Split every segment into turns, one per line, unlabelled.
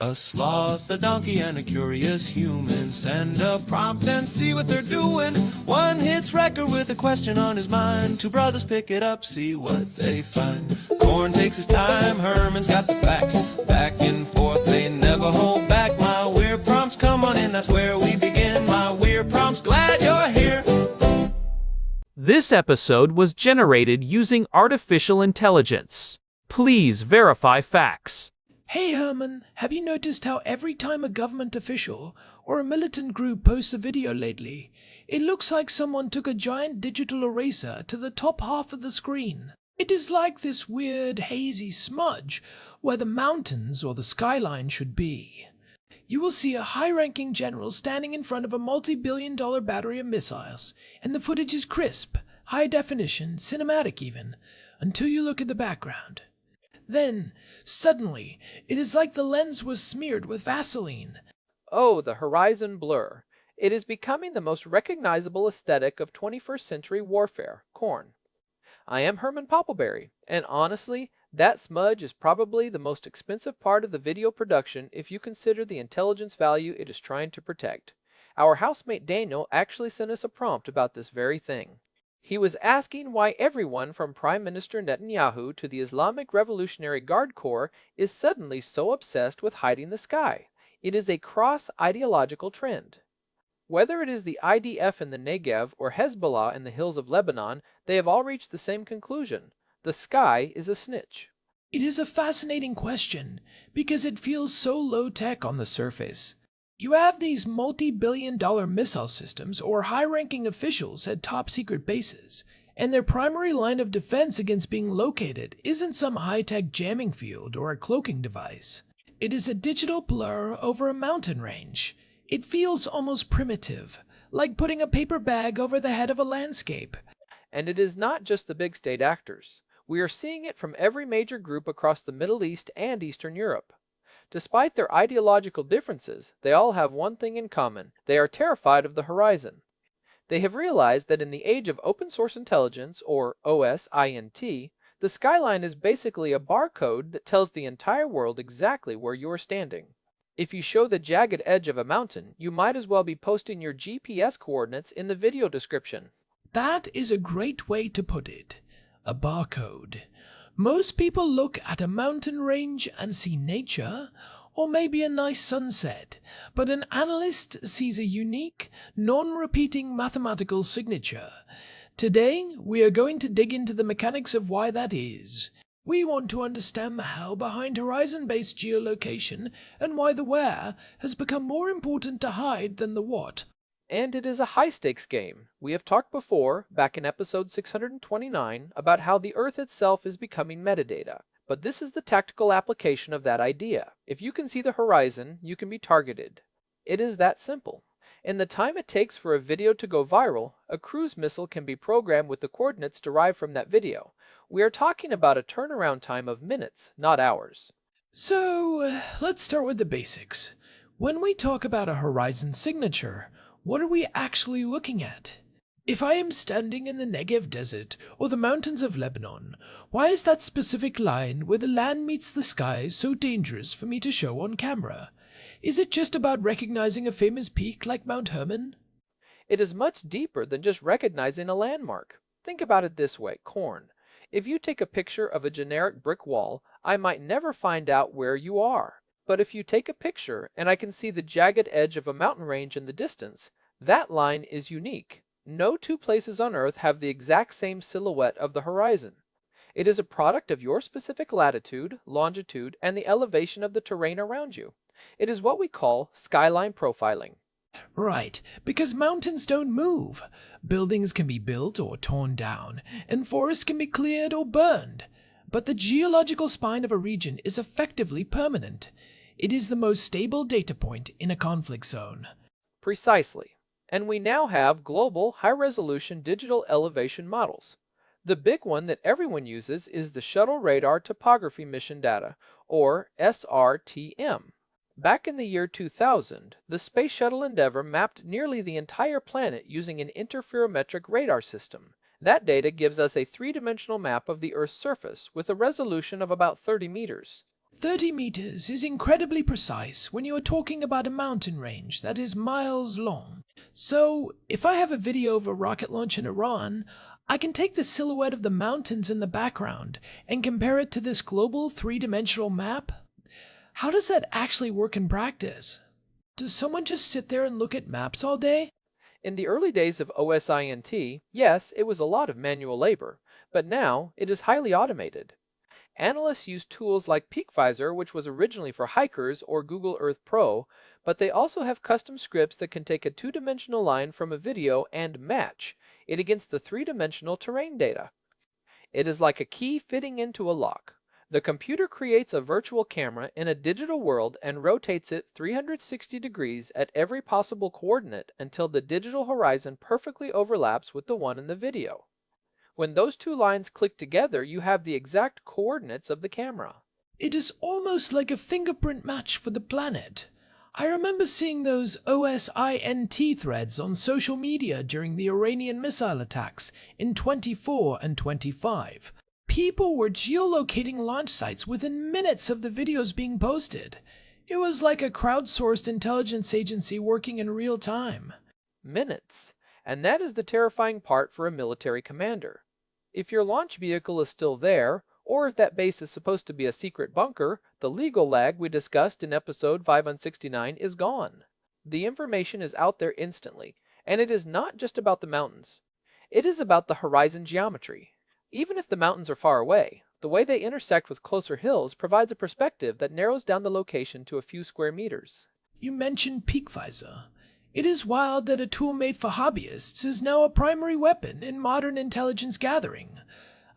A sloth, a donkey, and a curious human. Send a prompt and see what they're doing. One hits record with a question on his mind. Two brothers pick it up, see what they find. Corn takes his time, Herman's got the facts. Back and forth, they never hold back. My weird prompts, come on in, that's where we begin. My weird prompts, glad you're here.
This episode was generated using artificial intelligence. Please verify facts.
Hey Herman, have you noticed how every time a government official or a militant group posts a video lately, it looks like someone took a giant digital eraser to the top half of the screen? It is like this weird, hazy smudge where the mountains or the skyline should be. You will see a high-ranking general standing in front of a multi-billion-dollar battery of missiles, and the footage is crisp, high-definition, cinematic even, until you look at the background. Then, suddenly, it is like the lens was smeared with Vaseline.
Oh, the horizon blur. It is becoming the most recognizable aesthetic of 21st century warfare, corn. I am Herman Poppleberry, and honestly, that smudge is probably the most expensive part of the video production if you consider the intelligence value it is trying to protect. Our housemate Daniel actually sent us a prompt about this very thing. He was asking why everyone from Prime Minister Netanyahu to the Islamic Revolutionary Guard Corps is suddenly so obsessed with hiding the sky. It is a cross-ideological trend. Whether it is the IDF in the Negev or Hezbollah in the hills of Lebanon, they have all reached the same conclusion. The sky is a snitch.
It is a fascinating question because it feels so low-tech on the surface. You have these multi-billion-dollar missile systems or high-ranking officials at top-secret bases, and their primary line of defense against being located isn't some high-tech jamming field or a cloaking device. It is a digital blur over a mountain range. It feels almost primitive, like putting a paper bag over the head of a landscape.
And it is not just the big state actors. We are seeing it from every major group across the Middle East and Eastern Europe. Despite their ideological differences, they all have one thing in common. They are terrified of the horizon. They have realized that in the age of open source intelligence, or OSINT, the skyline is basically a barcode that tells the entire world exactly where you are standing. If you show the jagged edge of a mountain, you might as well be posting your GPS coordinates in the video description.
That is a great way to put it. A barcode. Most people look at a mountain range and see nature, or maybe a nice sunset, but an analyst sees a unique, non-repeating mathematical signature. Today, we are going to dig into the mechanics of why that is. We want to understand the how behind horizon-based geolocation and why the where has become more important to hide than the what.
And it is a high-stakes game. We have talked before, back in episode 629, about how the Earth itself is becoming metadata. But this is the tactical application of that idea. If you can see the horizon, you can be targeted. It is that simple. In the time it takes for a video to go viral, a cruise missile can be programmed with the coordinates derived from that video. We are talking about a turnaround time of minutes, not hours.
So, let's start with the basics. When we talk about a horizon signature, what are we actually looking at? If I am standing in the Negev desert or the mountains of Lebanon, why is that specific line where the land meets the sky so dangerous for me to show on camera? Is it just about recognizing a famous peak like Mount Herman?
It is much deeper than just recognizing a landmark. Think about it this way, corn. If you take a picture of a generic brick wall, I might never find out where you are. But if you take a picture and I can see the jagged edge of a mountain range in the distance, that line is unique. No two places on Earth have the exact same silhouette of the horizon. It is a product of your specific latitude, longitude, and the elevation of the terrain around you. It is what we call skyline profiling.
Right, because mountains don't move. Buildings can be built or torn down, and forests can be cleared or burned. But the geological spine of a region is effectively permanent. It is the most stable data point in a conflict zone.
Precisely. And we now have global high-resolution digital elevation models. The big one that everyone uses is the Shuttle Radar Topography Mission Data, or SRTM. Back in the year 2000, the Space Shuttle Endeavour mapped nearly the entire planet using an interferometric radar system. That data gives us a three-dimensional map of the Earth's surface with a resolution of about 30 meters.
30 meters is incredibly precise when you are talking about a mountain range that is miles long. So, if I have a video of a rocket launch in Iran, I can take the silhouette of the mountains in the background and compare it to this global three-dimensional map. How does that actually work in practice? Does someone just sit there and look at maps all day?
In the early days of OSINT, yes, it was a lot of manual labor, but now it is highly automated. Analysts use tools like PeakVisor, which was originally for hikers, or Google Earth Pro, but they also have custom scripts that can take a two-dimensional line from a video and match it against the three-dimensional terrain data. It is like a key fitting into a lock. The computer creates a virtual camera in a digital world and rotates it 360 degrees at every possible coordinate until the digital horizon perfectly overlaps with the one in the video. When those two lines click together, you have the exact coordinates of the camera.
It is almost like a fingerprint match for the planet. I remember seeing those OSINT threads on social media during the Iranian missile attacks in 24 and 25. People were geolocating launch sites within minutes of the videos being posted. It was like a crowdsourced intelligence agency working in real time.
Minutes. And that is the terrifying part for a military commander. If your launch vehicle is still there, or if that base is supposed to be a secret bunker, the legal lag we discussed in episode 569 is gone. The information is out there instantly, and it is not just about the mountains. It is about the horizon geometry. Even if the mountains are far away, the way they intersect with closer hills provides a perspective that narrows down the location to a few square meters.
You mentioned PeakVisor. It is wild that a tool made for hobbyists is now a primary weapon in modern intelligence gathering.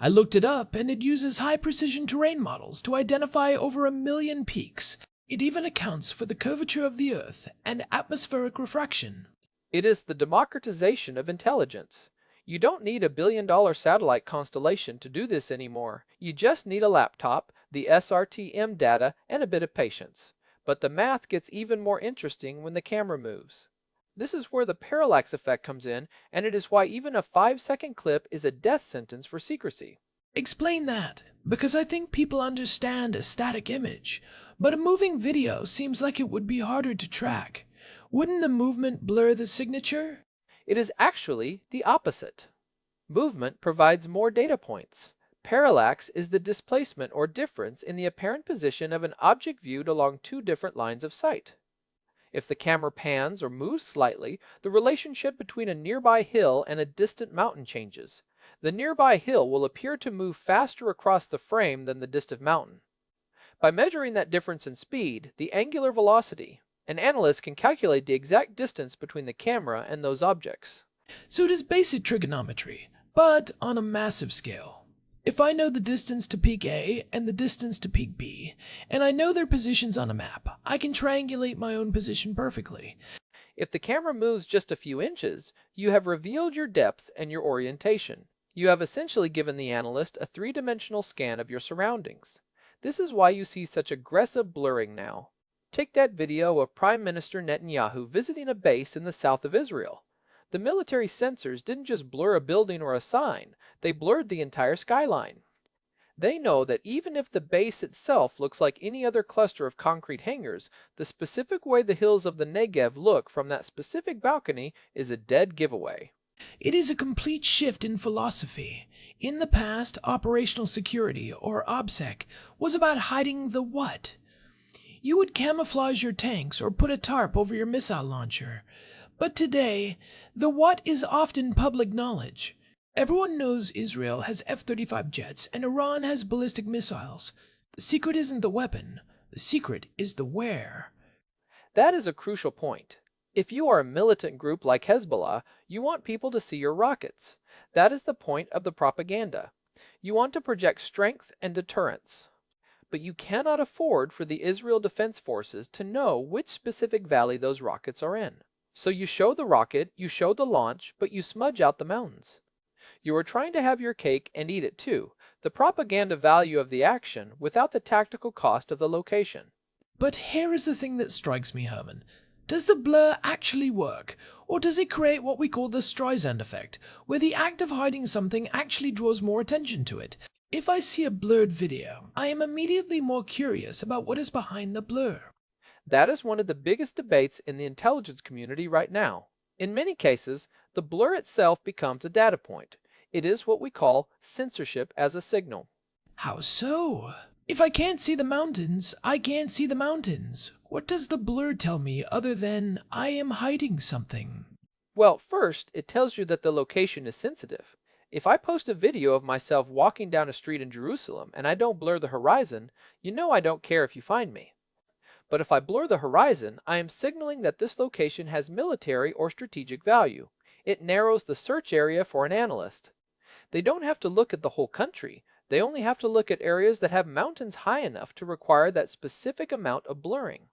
I looked it up, and it uses high-precision terrain models to identify over 1 million peaks. It even accounts for the curvature of the Earth and atmospheric refraction.
It is the democratization of intelligence. You don't need a billion-dollar satellite constellation to do this anymore. You just need a laptop, the SRTM data, and a bit of patience. But the math gets even more interesting when the camera moves. This is where the parallax effect comes in, and it is why even a 5-second clip is a death sentence for secrecy.
Explain that, because I think people understand a static image, but a moving video seems like it would be harder to track. Wouldn't the movement blur the signature?
It is actually the opposite. Movement provides more data points. Parallax is the displacement or difference in the apparent position of an object viewed along two different lines of sight. If the camera pans or moves slightly, the relationship between a nearby hill and a distant mountain changes. The nearby hill will appear to move faster across the frame than the distant mountain. By measuring that difference in speed, the angular velocity, an analyst can calculate the exact distance between the camera and those objects.
So it is basic trigonometry, but on a massive scale. If I know the distance to peak A and the distance to peak B, and I know their positions on a map, I can triangulate my own position perfectly.
If the camera moves just a few inches, you have revealed your depth and your orientation. You have essentially given the analyst a three-dimensional scan of your surroundings. This is why you see such aggressive blurring now. Take that video of Prime Minister Netanyahu visiting a base in the south of Israel. The military sensors didn't just blur a building or a sign, they blurred the entire skyline. They know that even if the base itself looks like any other cluster of concrete hangars, the specific way the hills of the Negev look from that specific balcony is a dead giveaway.
It is a complete shift in philosophy. In the past, operational security, or OBSEC, was about hiding the what. You would camouflage your tanks or put a tarp over your missile launcher. But today, the what is often public knowledge. Everyone knows Israel has F-35 jets and Iran has ballistic missiles. The secret isn't the weapon. The secret is the where.
That is a crucial point. If you are a militant group like Hezbollah, you want people to see your rockets. That is the point of the propaganda. You want to project strength and deterrence. But you cannot afford for the Israel Defense Forces to know which specific valley those rockets are in. So you show the rocket, you show the launch, but you smudge out the mountains. You are trying to have your cake and eat it too, the propaganda value of the action without the tactical cost of the location.
But here is the thing that strikes me, Herman. Does the blur actually work, or does it create what we call the Streisand effect, where the act of hiding something actually draws more attention to it? If I see a blurred video, I am immediately more curious about what is behind the blur.
That is one of the biggest debates in the intelligence community right now. In many cases, the blur itself becomes a data point. It is what we call censorship as a signal.
How so? If I can't see the mountains, I can't see the mountains. What does the blur tell me other than I am hiding something?
Well, first, it tells you that the location is sensitive. If I post a video of myself walking down a street in Jerusalem and I don't blur the horizon, you know I don't care if you find me. But if I blur the horizon, I am signaling that this location has military or strategic value. It narrows the search area for an analyst. They don't have to look at the whole country. They only have to look at areas that have mountains high enough to require that specific amount of blurring.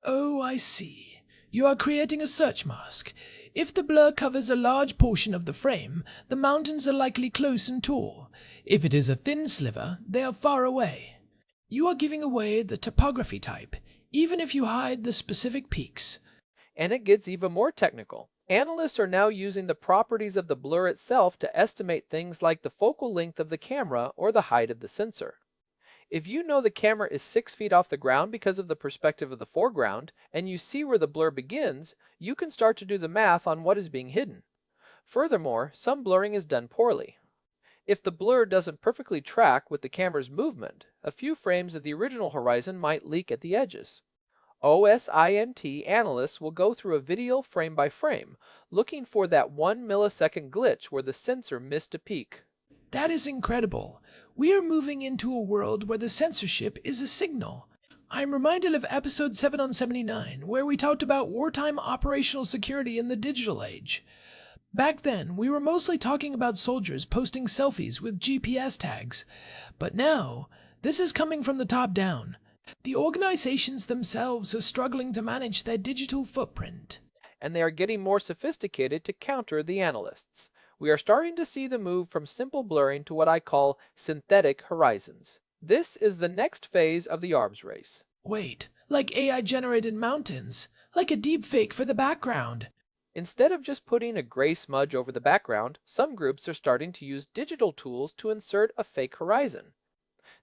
Oh, I see. You are creating a search mask. If the blur covers a large portion of the frame, the mountains are likely close and tall. If it is a thin sliver, they are far away. You are giving away the topography type, even if you hide the specific peaks.
And it gets even more technical. Analysts are now using the properties of the blur itself to estimate things like the focal length of the camera or the height of the sensor. If you know the camera is 6 feet off the ground because of the perspective of the foreground, and you see where the blur begins, you can start to do the math on what is being hidden. Furthermore, some blurring is done poorly. If the blur doesn't perfectly track with the camera's movement, a few frames of the original horizon might leak at the edges. OSINT analysts will go through a video frame by frame, looking for that 1 millisecond glitch where the sensor missed a peak.
That is incredible. We are moving into a world where the censorship is a signal. I'm reminded of episode 7 on 79, where we talked about wartime operational security in the digital age. Back then, we were mostly talking about soldiers posting selfies with GPS tags. But now, this is coming from the top down. The organizations themselves are struggling to manage their digital footprint.
And they are getting more sophisticated to counter the analysts. We are starting to see the move from simple blurring to what I call synthetic horizons. This is the next phase of the arms race.
Wait, like AI-generated mountains, like a deep fake for the background.
Instead of just putting a gray smudge over the background, some groups are starting to use digital tools to insert a fake horizon.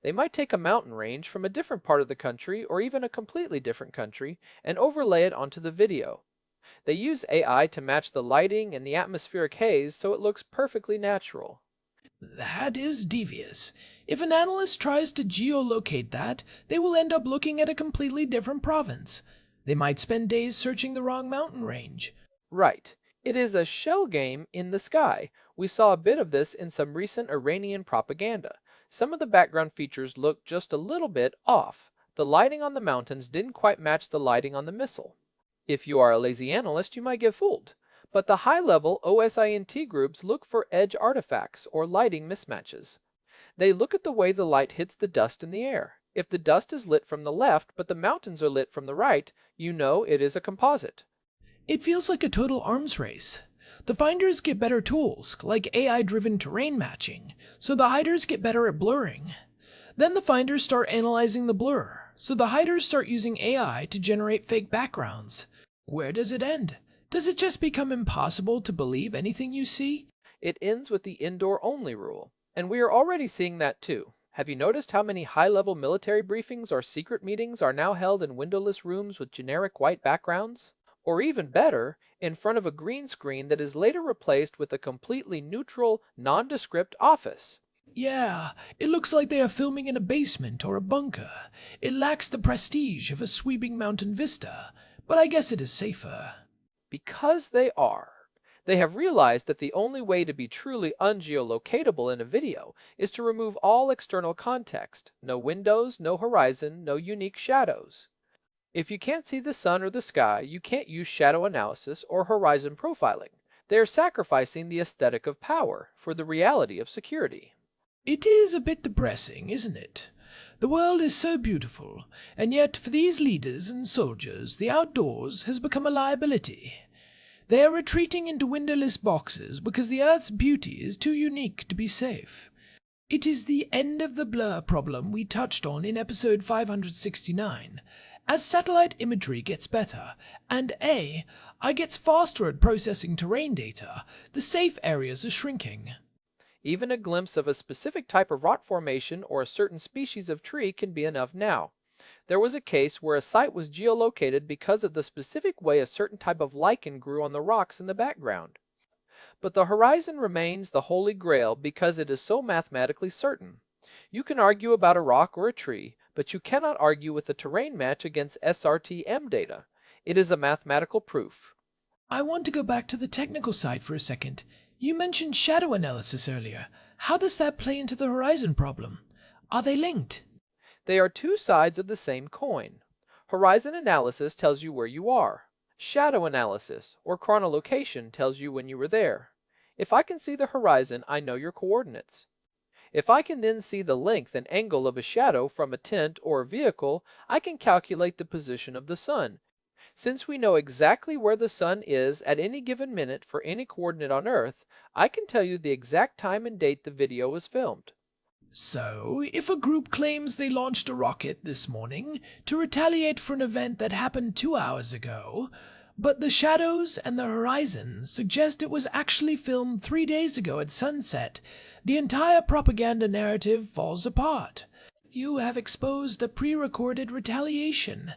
They might take a mountain range from a different part of the country or even a completely different country and overlay it onto the video. They use AI to match the lighting and the atmospheric haze so it looks perfectly natural.
That is devious. If an analyst tries to geolocate that, they will end up looking at a completely different province. They might spend days searching the wrong mountain range.
Right. It is a shell game in the sky. We saw a bit of this in some recent Iranian propaganda. Some of the background features looked just a little bit off. The lighting on the mountains didn't quite match the lighting on the missile. If you are a lazy analyst, you might get fooled. But the high-level OSINT groups look for edge artifacts or lighting mismatches. They look at the way the light hits the dust in the air. If the dust is lit from the left, but the mountains are lit from the right, you know it is a composite.
It feels like a total arms race. The finders get better tools, like AI-driven terrain matching, so the hiders get better at blurring. Then the finders start analyzing the blur, so the hiders start using AI to generate fake backgrounds. Where does it end? Does it just become impossible to believe anything you see?
It ends with the indoor-only rule, and we are already seeing that too. Have you noticed how many high-level military briefings or secret meetings are now held in windowless rooms with generic white backgrounds? Or even better, in front of a green screen that is later replaced with a completely neutral, nondescript office.
Yeah, it looks like they are filming in a basement or a bunker. It lacks the prestige of a sweeping mountain vista, but I guess it is safer.
Because they are. They have realized that the only way to be truly ungeolocatable in a video is to remove all external context. No windows, no horizon, no unique shadows. If you can't see the sun or the sky, you can't use shadow analysis or horizon profiling. They are sacrificing the aesthetic of power for the reality of security.
It is a bit depressing, isn't it? The world is so beautiful, and yet for these leaders and soldiers, the outdoors has become a liability. They are retreating into windowless boxes because the Earth's beauty is too unique to be safe. It is the end of the blur problem we touched on in episode 569. As satellite imagery gets better, and AI gets faster at processing terrain data, the safe areas are shrinking.
Even a glimpse of a specific type of rock formation or a certain species of tree can be enough now. There was a case where a site was geolocated because of the specific way a certain type of lichen grew on the rocks in the background. But the horizon remains the holy grail because it is so mathematically certain. You can argue about a rock or a tree, but you cannot argue with a terrain match against SRTM data. It is a mathematical proof.
I want to go back to the technical side for a second. You mentioned shadow analysis earlier. How does that play into the horizon problem? Are they linked?
They are two sides of the same coin. Horizon analysis tells you where you are. Shadow analysis, or chronolocation, tells you when you were there. If I can see the horizon, I know your coordinates. If I can then see the length and angle of a shadow from a tent or a vehicle, I can calculate the position of the sun. Since we know exactly where the sun is at any given minute for any coordinate on Earth, I can tell you the exact time and date the video was filmed.
So, if a group claims they launched a rocket this morning to retaliate for an event that happened 2 hours ago, but the shadows and the horizon suggest it was actually filmed 3 days ago at sunset, the entire propaganda narrative falls apart. You have exposed a pre-recorded retaliation.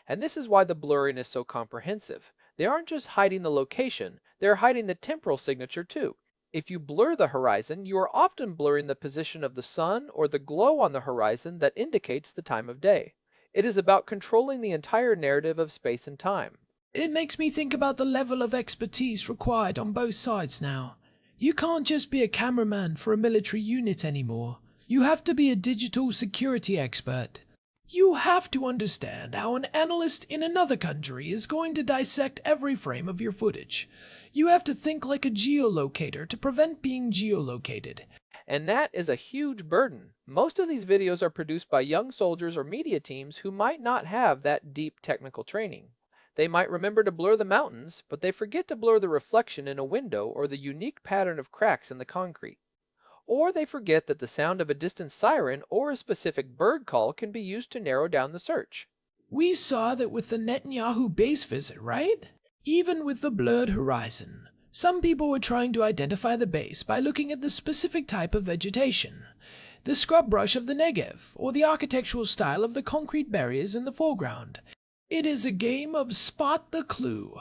And this is why the blurring is so comprehensive. They aren't just hiding the location, they're hiding the temporal signature too. If you blur the horizon, you are often blurring the position of the sun or the glow on the horizon that indicates the time of day. It is about controlling the entire narrative of space and time.
It makes me think about the level of expertise required on both sides now. You can't just be a cameraman for a military unit anymore. You have to be a digital security expert. You have to understand how an analyst in another country is going to dissect every frame of your footage. You have to think like a geolocator to prevent being geolocated.
And that is a huge burden. Most of these videos are produced by young soldiers or media teams who might not have that deep technical training. They might remember to blur the mountains, but they forget to blur the reflection in a window or the unique pattern of cracks in the concrete. Or they forget that the sound of a distant siren or a specific bird call can be used to narrow down the search.
We saw that with the Netanyahu base visit, right? Even with the blurred horizon, some people were trying to identify the base by looking at the specific type of vegetation, the scrub brush of the Negev, or the architectural style of the concrete barriers in the foreground. It is a game of spot the clue.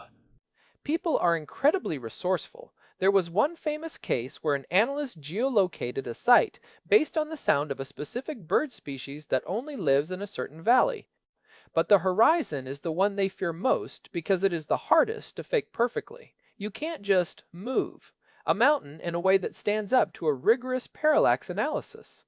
People are incredibly resourceful. There was one famous case where an analyst geolocated a site based on the sound of a specific bird species that only lives in a certain valley. But the horizon is the one they fear most because it is the hardest to fake perfectly. You can't just move a mountain in a way that stands up to a rigorous parallax analysis.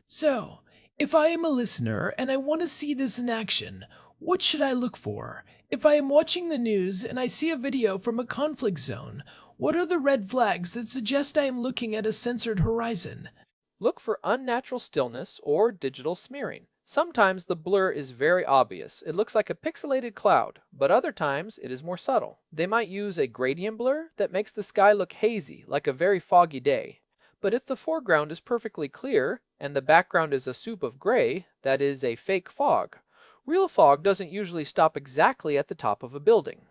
So, if I am a listener and I want to see this in action, what should I look for? If I am watching the news and I see a video from a conflict zone, what are the red flags that suggest I am looking at a censored horizon?
Look for unnatural stillness or digital smearing. Sometimes the blur is very obvious. It looks like a pixelated cloud, but other times it is more subtle. They might use a gradient blur that makes the sky look hazy, like a very foggy day. But if the foreground is perfectly clear and the background is a soup of gray, that is a fake fog. Real fog doesn't usually stop exactly at the top of a building.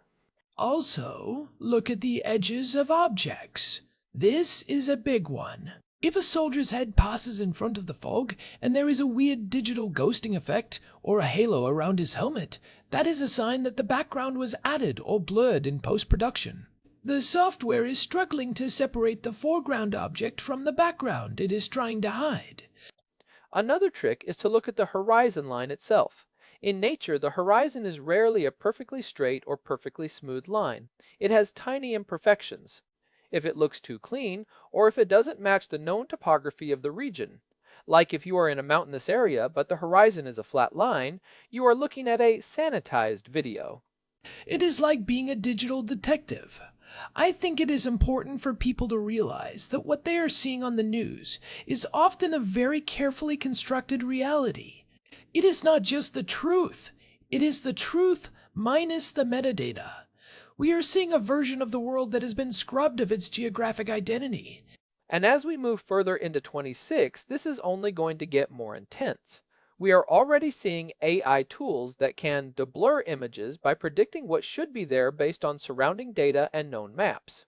Also, look at the edges of objects. This is a big one. If a soldier's head passes in front of the fog and there is a weird digital ghosting effect or a halo around his helmet, that is a sign that the background was added or blurred in post-production. The software is struggling to separate the foreground object from the background it is trying to hide.
Another trick is to look at the horizon line itself. In nature, the horizon is rarely a perfectly straight or perfectly smooth line. It has tiny imperfections. If it looks too clean, or if it doesn't match the known topography of the region. Like if you are in a mountainous area but the horizon is a flat line, you are looking at a sanitized video.
It is like being a digital detective. I think it is important for people to realize that what they are seeing on the news is often a very carefully constructed reality. It is not just the truth. It is the truth minus the metadata. We are seeing a version of the world that has been scrubbed of its geographic identity.
And as we move further into 26, this is only going to get more intense. We are already seeing AI tools that can deblur images by predicting what should be there based on surrounding data and known maps.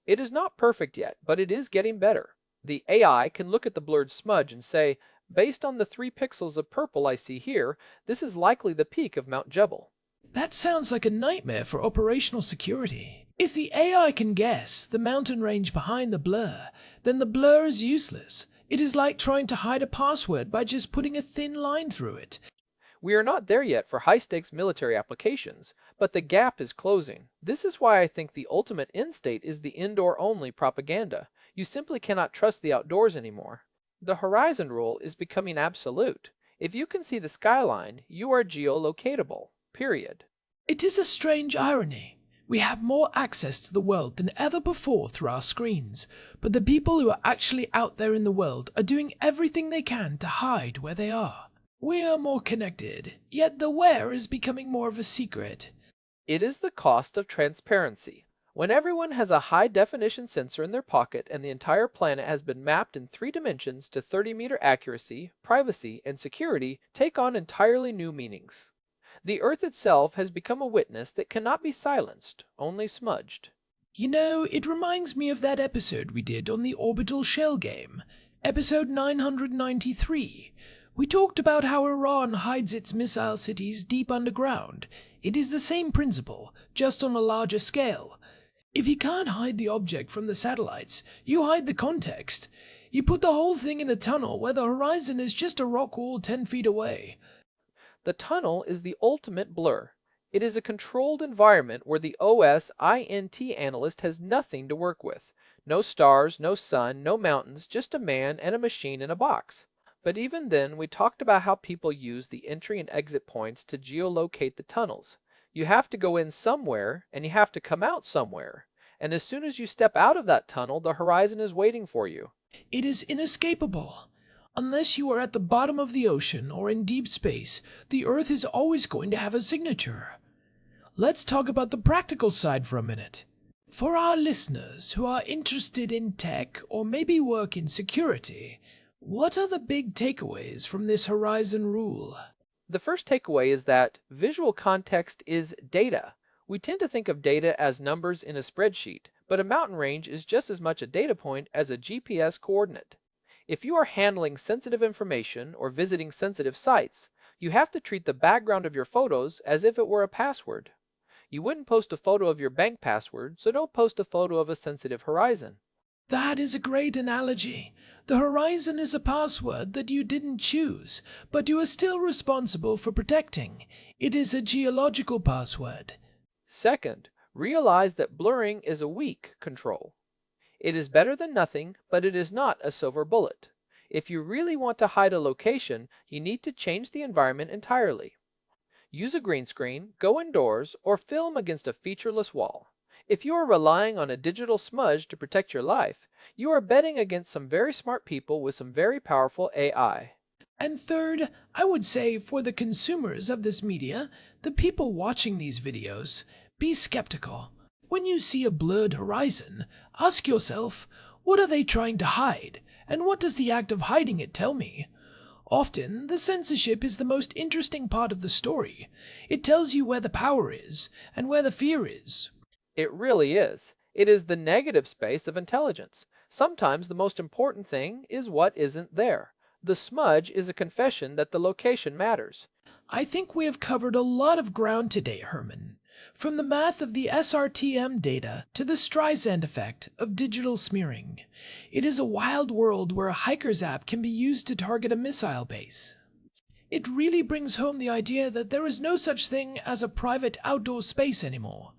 It is not perfect yet, but it is getting better. The AI can look at the blurred smudge and say, based on the 3 pixels of purple I see here, this is likely the peak of Mount Jebel.
That sounds like a nightmare for operational security. If the AI can guess the mountain range behind the blur, then the blur is useless. It is like trying to hide a password by just putting a thin line through it.
We are not there yet for high-stakes military applications, but the gap is closing. This is why I think the ultimate end state is the indoor-only propaganda. You simply cannot trust the outdoors anymore. The horizon rule is becoming absolute. If you can see the skyline, you are geolocatable. Period.
It is a strange irony. We have more access to the world than ever before through our screens, but the people who are actually out there in the world are doing everything they can to hide where they are. We are more connected, yet the where is becoming more of a secret.
It is the cost of transparency. When everyone has a high-definition sensor in their pocket and the entire planet has been mapped in 3 dimensions to 30-meter accuracy, privacy, and security take on entirely new meanings. The Earth itself has become a witness that cannot be silenced, only smudged.
You know, it reminds me of that episode we did on the orbital shell game, episode 993. We talked about how Iran hides its missile cities deep underground. It is the same principle, just on a larger scale. If you can't hide the object from the satellites, you hide the context. You put the whole thing in a tunnel where the horizon is just a rock wall 10 feet away.
The tunnel is the ultimate blur. It is a controlled environment where the OSINT analyst has nothing to work with. No stars, no sun, no mountains, just a man and a machine in a box. But even then, we talked about how people use the entry and exit points to geolocate the tunnels. You have to go in somewhere, and you have to come out somewhere. And as soon as you step out of that tunnel, the horizon is waiting for you.
It is inescapable. Unless you are at the bottom of the ocean or in deep space, the Earth is always going to have a signature. Let's talk about the practical side for a minute. For our listeners who are interested in tech or maybe work in security, what are the big takeaways from this horizon rule?
The first takeaway is that visual context is data. We tend to think of data as numbers in a spreadsheet, but a mountain range is just as much a data point as a GPS coordinate. If you are handling sensitive information or visiting sensitive sites, you have to treat the background of your photos as if it were a password. You wouldn't post a photo of your bank password, so don't post a photo of a sensitive horizon.
That is a great analogy. The horizon is a password that you didn't choose, but you are still responsible for protecting. It is a geological password.
Second, realize that blurring is a weak control. It is better than nothing, but it is not a silver bullet. If you really want to hide a location, you need to change the environment entirely. Use a green screen, go indoors, or film against a featureless wall. If you are relying on a digital smudge to protect your life, you are betting against some very smart people with some very powerful AI.
And third, I would say for the consumers of this media, the people watching these videos, be skeptical. When you see a blurred horizon, ask yourself, what are they trying to hide? And what does the act of hiding it tell me? Often, the censorship is the most interesting part of the story. It tells you where the power is, and where the fear is.
It really is. It is the negative space of intelligence. Sometimes the most important thing is what isn't there. The smudge is a confession that the location matters.
I think we have covered a lot of ground today, Herman. From the math of the SRTM data to the Streisand effect of digital smearing. It is a wild world where a hiker's app can be used to target a missile base. It really brings home the idea that there is no such thing as a private outdoor space anymore.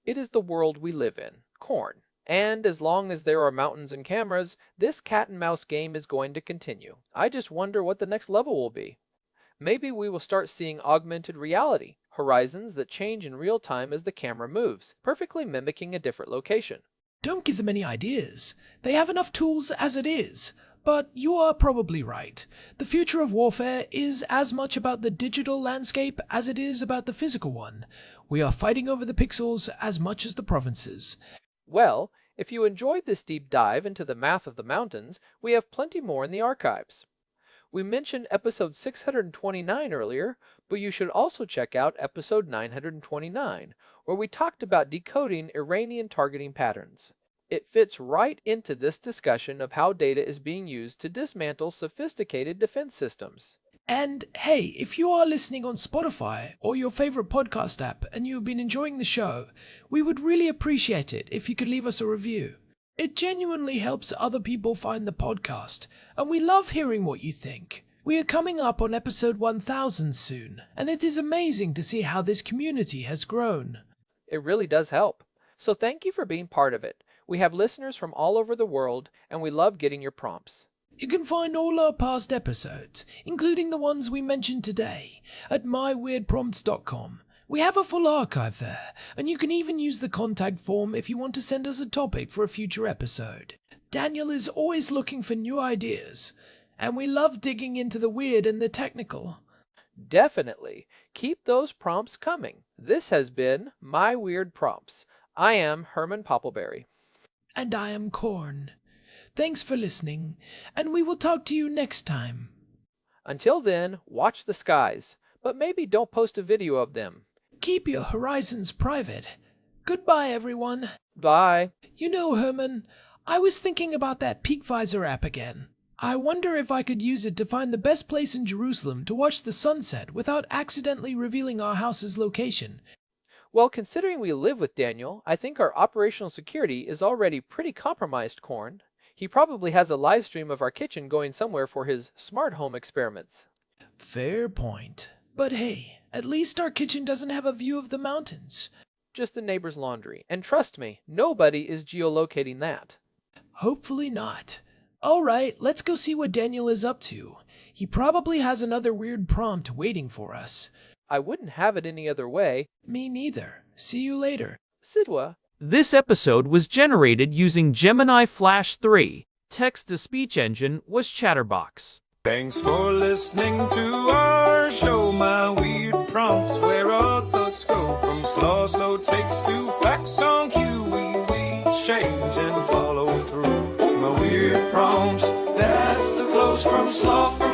It is the world we live in, corn. And as long as there are mountains and cameras, this cat and mouse game is going to continue. I just wonder what the next level will be. Maybe we will start seeing augmented reality, horizons that change in real time as the camera moves, perfectly mimicking a different location.
Don't give them any ideas. They have enough tools as it is. But you are probably right. The future of warfare is as much about the digital landscape as it is about the physical one. We are fighting over the pixels as much as the provinces.
Well, if you enjoyed this deep dive into the math of the mountains, we have plenty more in the archives. We mentioned episode 629 earlier, but you should also check out episode 929, where we talked about decoding Iranian targeting patterns. It fits right into this discussion of how data is being used to dismantle sophisticated defense systems.
And hey, if you are listening on Spotify or your favorite podcast app and you have been enjoying the show, we would really appreciate it if you could leave us a review. It genuinely helps other people find the podcast, and we love hearing what you think. We are coming up on episode 1000 soon, and it is amazing to see how this community has grown.
It really does help. So thank you for being part of it. We have listeners from all over the world, and we love getting your prompts.
You can find all our past episodes, including the ones we mentioned today, at myweirdprompts.com. We have a full archive there, and you can even use the contact form if you want to send us a topic for a future episode. Daniel is always looking for new ideas, and we love digging into the weird and the technical.
Definitely. Keep those prompts coming. This has been My Weird Prompts. I am Herman Poppleberry.
And I am Corn. Thanks for listening, and we will talk to you next time.
Until then, watch the skies, but maybe don't post a video of them.
Keep your horizons private. Goodbye, everyone.
Bye.
You know, Herman, I was thinking about that Peak Visor app again. I wonder if I could use it to find the best place in Jerusalem to watch the sunset without accidentally revealing our house's location.
Well, considering we live with Daniel, I think our operational security is already pretty compromised, Corn. He probably has a live stream of our kitchen going somewhere for his smart home experiments.
Fair point. But hey, at least our kitchen doesn't have a view of the mountains.
Just the neighbor's laundry. And trust me, nobody is geolocating that.
Hopefully not. Alright, let's go see what Daniel is up to. He probably has another weird prompt waiting for us.
I wouldn't have it any other way.
Me neither. See you later.
Sidwa.
This episode was generated using Gemini Flash 3. Text-to-speech engine was Chatterbox.
Thanks for listening to our show, My Weird Prompts, where our thoughts go from slow takes to facts on cue. We change and follow through. My weird prompts, that's the close from sloth.